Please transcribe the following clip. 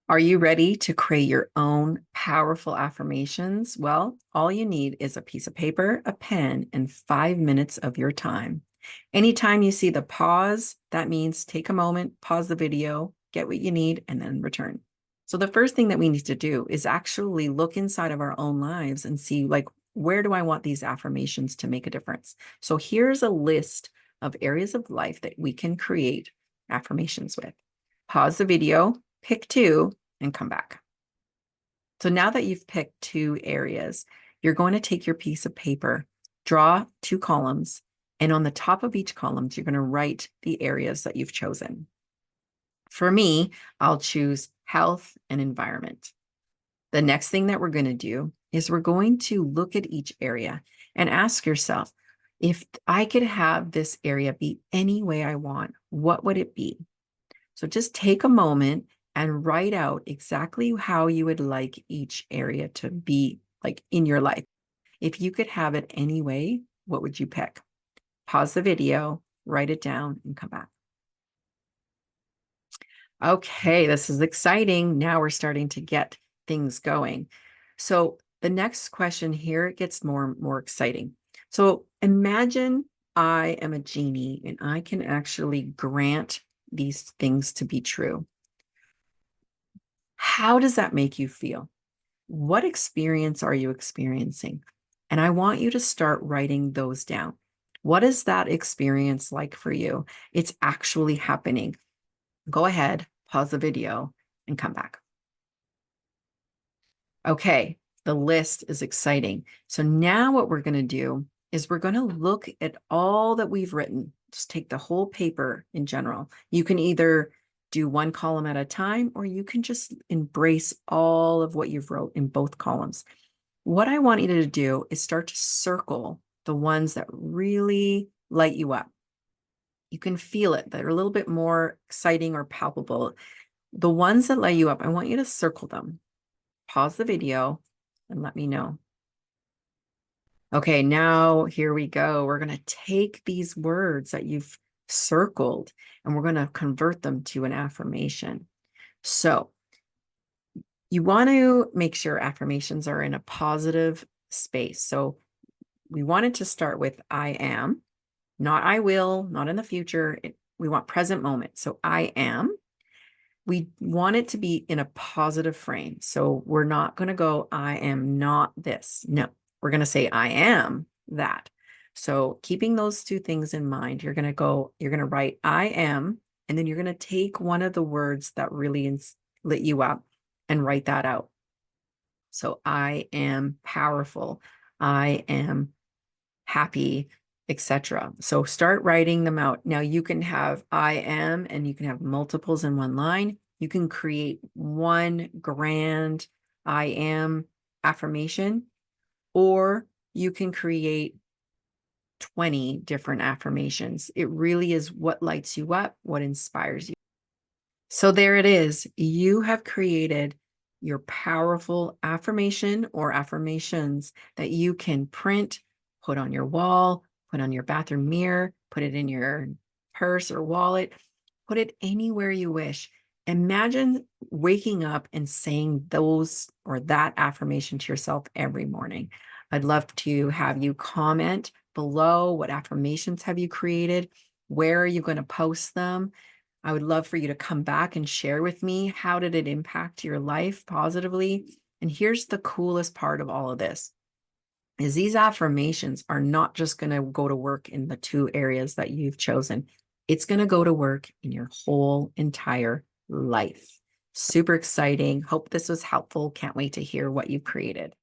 Are you ready to create your own powerful affirmations? Well, all you need is a piece of paper, a pen, and 5 minutes of your time. Anytime you see the pause, that means take a moment, pause the video, get what you need, and then return. So the first thing that we need to do is actually look inside of our own lives and see, like, where do I want these affirmations to make a difference? So here's a list of areas of life that we can create affirmations with. Pause the video, pick two, and come back. So now that you've picked two areas, you're going to take your piece of paper, draw two columns, and on the top of each column, you're going to write the areas that you've chosen. For me, I'll choose health and environment. The next thing that we're going to do is we're going to look at each area and ask yourself, if I could have this area be any way I want, what would it be? So just take a moment and write out exactly how you would like each area to be like in your life. If you could have it any way, what would you pick? Pause the video, write it down, and come back. Okay, this is exciting. Now we're starting to get things going. So the next question here, it gets more exciting. So imagine I am a genie and I can actually grant these things to be true. How does that make you feel? What experience are you experiencing? And I want you to start writing those down. What is that experience like for you? It's actually happening. Go ahead, pause the video, and come back. Okay, the list is exciting. So now what we're going to do is we're going to look at all that we've written. Just take the whole paper in general. You can either do one column at a time, or you can just embrace all of what you've wrote in both columns. What I want you to do is start to circle the ones that really light you up. You can feel it, that are a little bit more exciting or palpable. The ones that light you up, I want you to circle them. Pause the video and let me know. Okay, now here we go. We're going to take these words that you've circled and we're going to convert them to an affirmation. So you want to make sure affirmations are in a positive space. So we wanted to start with I am, not I will, not in the future. We want present moment. So I am. We want it to be in a positive frame. So we're not going to go, I am not this. No, we're going to say, I am that. So keeping those two things in mind, you're going to write, I am, and then you're going to take one of the words that really lit you up and write that out. So I am powerful. I am happy, etc. So start writing them out. Now you can have I am, and you can have multiples in one line. You can create one grand I am affirmation, or you can create 20 different affirmations. It really is what lights you up, what inspires you. So there it is. You have created your powerful affirmation or affirmations that you can print, put on your wall, put on your bathroom mirror, put it in your purse or wallet, put it anywhere you wish. Imagine waking up and saying those or that affirmation to yourself every morning. I'd love to have you comment below. What affirmations have you created? Where are you going to post them? I would love for you to come back and share with me, how did it impact your life positively? And here's the coolest part of all of this, is these affirmations are not just going to go to work in the two areas that you've chosen. It's going to go to work in your whole entire life. Super exciting. Hope this was helpful. Can't wait to hear what you've created.